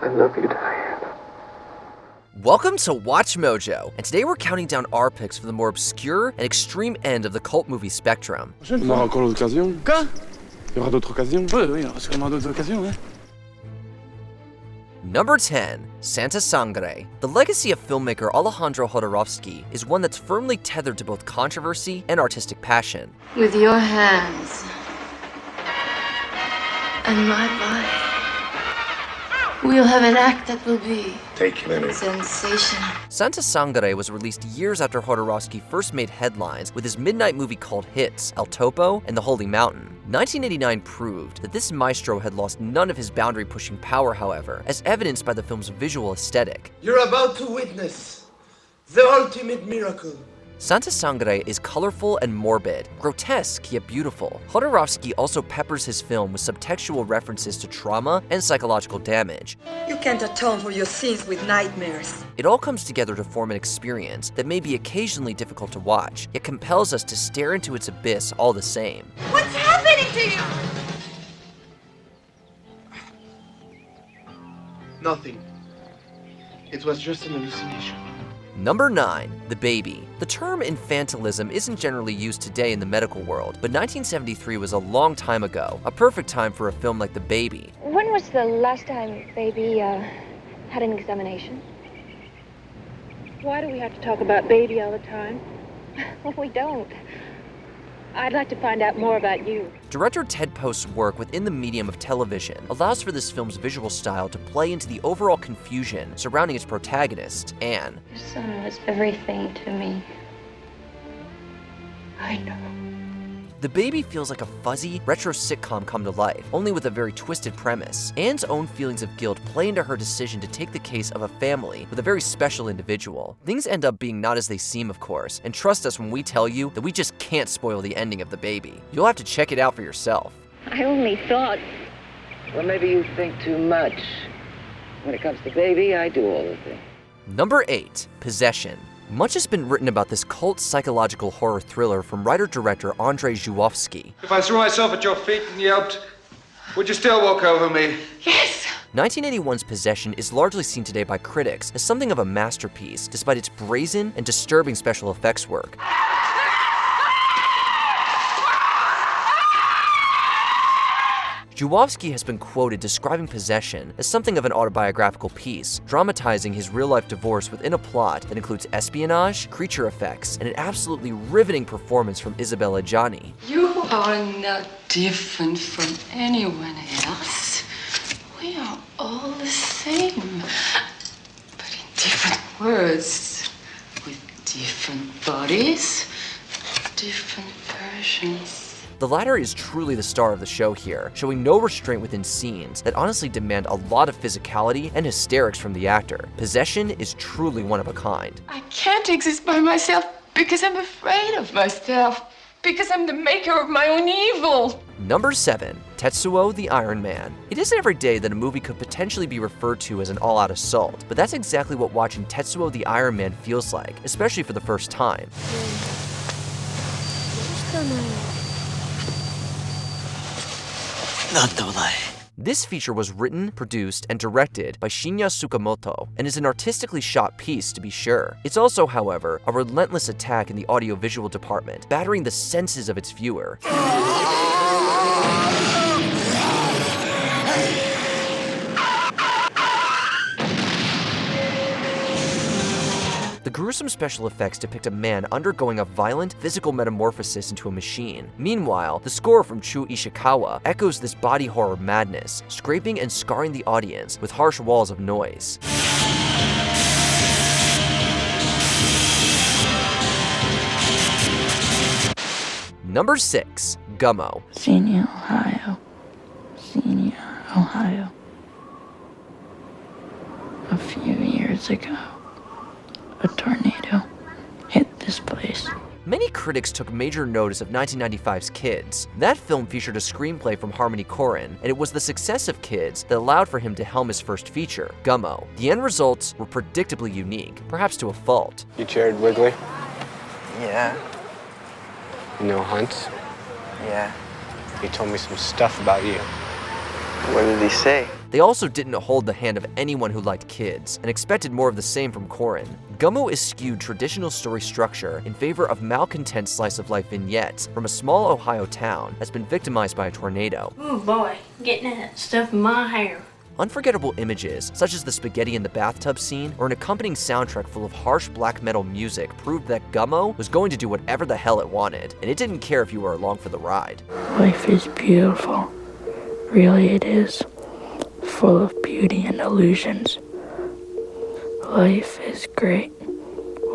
I love you, Diane. Welcome to Watch Mojo, and today we're counting down our picks for the more obscure and extreme end of the cult movie spectrum. On aura encore l'occasion. Quoi? Il y aura d'autres occasions. Oui, il y aura sûrement d'autres occasions, hein. Number 10, Santa Sangre. The legacy of filmmaker Alejandro Jodorowsky is one that's firmly tethered to both controversy and artistic passion. With your hands and my body, we'll have an act that will be sensational. Santa Sangre was released years after Jodorowsky first made headlines with his midnight movie called Hits, El Topo, and The Holy Mountain. 1989 proved that this maestro had lost none of his boundary-pushing power, however, as evidenced by the film's visual aesthetic. You're about to witness the ultimate miracle. Santa Sangre is colorful and morbid, grotesque yet beautiful. Jodorowsky also peppers his film with subtextual references to trauma and psychological damage. You can't atone for your sins with nightmares. It all comes together to form an experience that may be occasionally difficult to watch, yet compels us to stare into its abyss all the same. What's happening to you? Nothing. It was just an hallucination. Number 9, The Baby. The term infantilism isn't generally used today in the medical world, but 1973 was a long time ago, a perfect time for a film like The Baby. When was the last time Baby had an examination? Why do we have to talk about Baby all the time? Well, we don't. I'd like to find out more about you. Director Ted Post's work within the medium of television allows for this film's visual style to play into the overall confusion surrounding its protagonist, Anne. Your son was everything to me. I know. The Baby feels like a fuzzy, retro sitcom come to life, only with a very twisted premise. Anne's own feelings of guilt play into her decision to take the case of a family with a very special individual. Things end up being not as they seem, of course, and trust us when we tell you that we just can't spoil the ending of The Baby. You'll have to check it out for yourself. I only thought. Well, maybe you think too much. When it comes to Baby, I do all the things. Number 8, Possession. Much has been written about this cult psychological horror thriller from writer-director Andrzej Jodorowsky. If I threw myself at your feet and yelped, would you still walk over me? Yes! 1981's Possession is largely seen today by critics as something of a masterpiece, despite its brazen and disturbing special effects work. Jodorowsky has been quoted describing Possession as something of an autobiographical piece, dramatizing his real-life divorce within a plot that includes espionage, creature effects, and an absolutely riveting performance from Isabella Gianni. You are not different from anyone else. We are all the same, but in different words, with different bodies, different versions. The latter is truly the star of the show here, showing no restraint within scenes that honestly demand a lot of physicality and hysterics from the actor. Possession is truly one of a kind. I can't exist by myself because I'm afraid of myself, because I'm the maker of my own evil. Number 7, Tetsuo the Iron Man. It isn't every day that a movie could potentially be referred to as an all-out assault, but that's exactly what watching Tetsuo the Iron Man feels like, especially for the first time. This feature was written, produced, and directed by Shinya Tsukamoto, and is an artistically shot piece to be sure. It's also, however, a relentless attack in the audiovisual department, battering the senses of its viewer. The gruesome special effects depict a man undergoing a violent physical metamorphosis into a machine. Meanwhile, the score from Chu Ishikawa echoes this body horror madness, scraping and scarring the audience with harsh walls of noise. Number 6, Gummo. Senior, Ohio. Senior, Ohio. A few years ago, a tornado hit this place. Many critics took major notice of 1995's Kids. That film featured a screenplay from Harmony Korine, and it was the success of Kids that allowed for him to helm his first feature, Gummo. The end results were predictably unique, perhaps to a fault. You chaired Wiggly? Yeah. You know Hunt? Yeah. He told me some stuff about you. What did he say? They also didn't hold the hand of anyone who liked kids, and expected more of the same from Corin. Gummo eschewed traditional story structure in favor of malcontent slice-of-life vignettes from a small Ohio town that's been victimized by a tornado. Oh boy, getting that stuff in my hair. Unforgettable images, such as the spaghetti in the bathtub scene or an accompanying soundtrack full of harsh black metal music, proved that Gummo was going to do whatever the hell it wanted, and it didn't care if you were along for the ride. Life is beautiful. Really it is. Full of beauty and illusions. Life is great.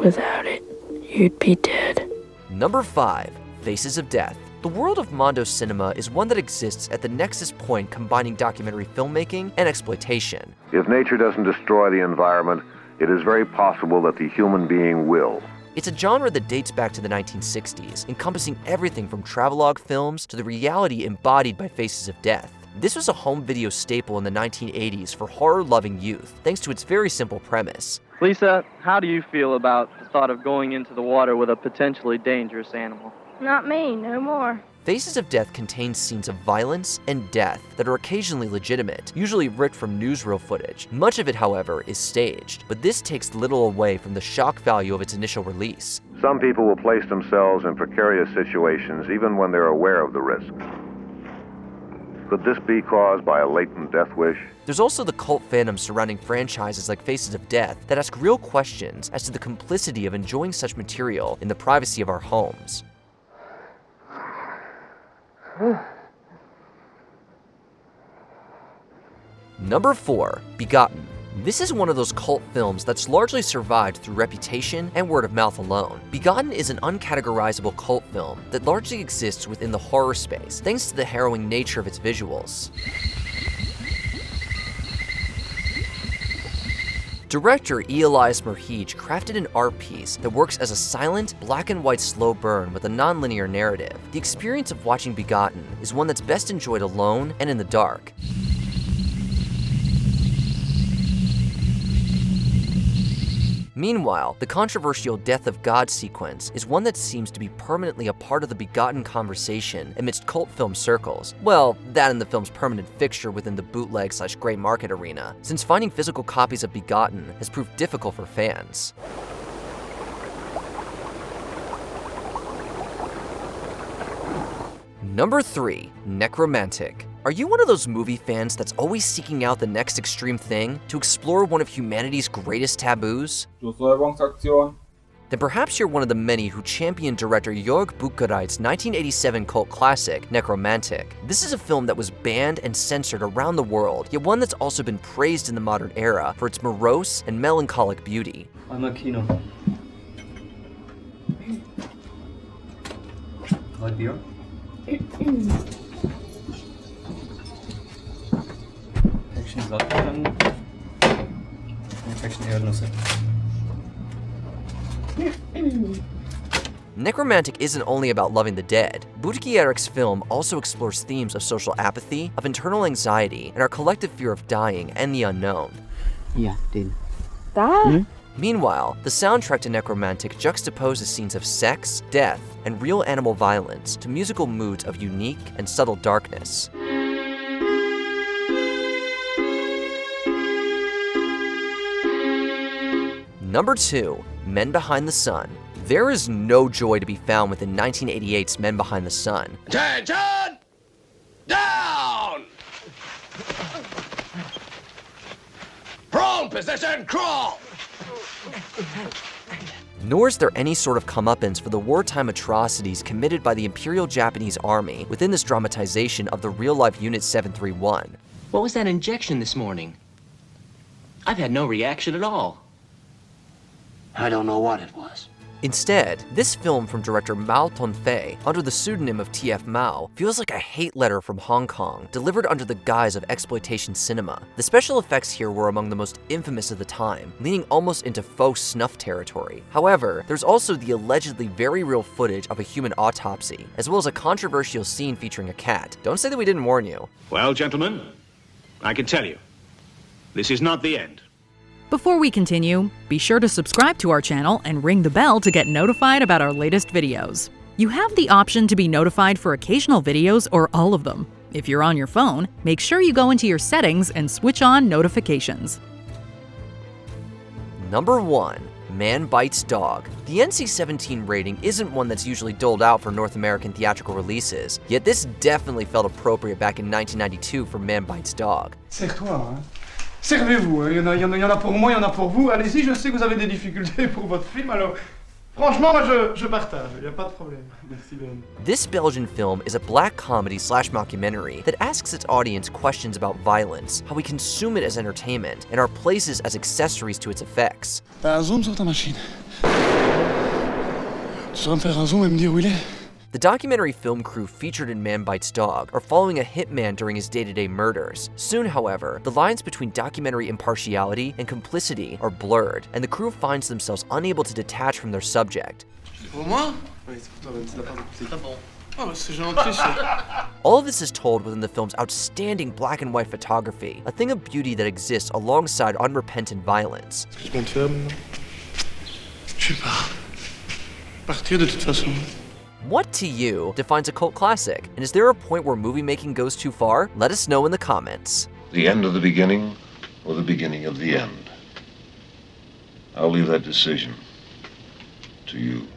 Without it, you'd be dead. Number 5. Faces of Death. The world of Mondo cinema is one that exists at the nexus point combining documentary filmmaking and exploitation. If nature doesn't destroy the environment, it is very possible that the human being will. It's a genre that dates back to the 1960s, encompassing everything from travelogue films to the reality embodied by Faces of Death. This was a home video staple in the 1980s for horror-loving youth, thanks to its very simple premise. Lisa, how do you feel about the thought of going into the water with a potentially dangerous animal? Not me, no more. Faces of Death contains scenes of violence and death that are occasionally legitimate, usually ripped from newsreel footage. Much of it, however, is staged, but this takes little away from the shock value of its initial release. Some people will place themselves in precarious situations even when they're aware of the risk. Could this be caused by a latent death wish? There's also the cult fandom surrounding franchises like Faces of Death that ask real questions as to the complicity of enjoying such material in the privacy of our homes. Number 4. Begotten. This is one of those cult films that's largely survived through reputation and word of mouth alone. Begotten is an uncategorizable cult film that largely exists within the horror space, thanks to the harrowing nature of its visuals. Director Elias Merhige crafted an art piece that works as a silent, black and white slow burn with a non-linear narrative. The experience of watching Begotten is one that's best enjoyed alone and in the dark. Meanwhile, the controversial Death of God sequence is one that seems to be permanently a part of the Begotten conversation amidst cult film circles. Well, that and the film's permanent fixture within the bootleg/gray market arena, since finding physical copies of Begotten has proved difficult for fans. Number 3. Nekromantik. Are you one of those movie fans that's always seeking out the next extreme thing to explore one of humanity's greatest taboos? Then perhaps you're one of the many who champion director Jörg Buchenwald's 1987 cult classic, Nekromantik. This is a film that was banned and censored around the world, yet one that's also been praised in the modern era for its morose and melancholic beauty. Einmal Kino. Light beer? Päckchen Saftbeeren und Päckchen Erdnüsse. Nekromantik isn't only about loving the dead. Buchenwald's film also explores themes of social apathy, of internal anxiety, and our collective fear of dying and the unknown. Ja, den. Da? Meanwhile, the soundtrack to Nekromantik juxtaposes scenes of sex, death, and real animal violence to musical moods of unique and subtle darkness. Number 2. Men Behind the Sun. There is no joy to be found within 1988's Men Behind the Sun. Attention! Down! Prone position, crawl! Nor is there any sort of comeuppance for the wartime atrocities committed by the Imperial Japanese Army within this dramatization of the real-life Unit 731. What was that injection this morning? I've had no reaction at all. I don't know what it was. Instead, this film from director Mao Tun-fei, under the pseudonym of T.F. Mao, feels like a hate letter from Hong Kong, delivered under the guise of exploitation cinema. The special effects here were among the most infamous of the time, leaning almost into faux snuff territory. However, there's also the allegedly very real footage of a human autopsy, as well as a controversial scene featuring a cat. Don't say that we didn't warn you. Well, gentlemen, I can tell you, this is not the end. Before we continue, be sure to subscribe to our channel and ring the bell to get notified about our latest videos. You have the option to be notified for occasional videos or all of them. If you're on your phone, make sure you go into your settings and switch on notifications. Number 1. Man Bites Dog. The NC-17 rating isn't one that's usually doled out for North American theatrical releases, yet this definitely felt appropriate back in 1992 for Man Bites Dog. Serre-toi, hein. Servez-vous, hein. Il y en a pour moi, il y en a pour vous. Allez-y, je sais que vous avez des difficultés pour votre film, alors franchement, moi je partage, il n'y a pas de problème. Merci Ben. This Belgian film is a black comedy/mockumentary that asks its audience questions about violence, how we consume it as entertainment, and our places as accessories to its effects. T'as un zoom sur ta machine. Tu saurais me faire un zoom et me dire où il est? The documentary film crew featured in Man Bites Dog are following a hitman during his day-to-day murders. Soon, however, the lines between documentary impartiality and complicity are blurred, and the crew finds themselves unable to detach from their subject. Pour moi? Oui, c'est pour toi, Ben. C'est pas bon. Oh, bah, c'est gentil, ça. All of this is told within the film's outstanding black and white photography, a thing of beauty that exists alongside unrepentant violence. Qu'est-ce que je compte faire maintenant? Je sais pas. Partir de toute façon. What to you defines a cult classic? And is there a point where movie making goes too far? Let us know in the comments. The end of the beginning or the beginning of the end? I'll leave that decision to you.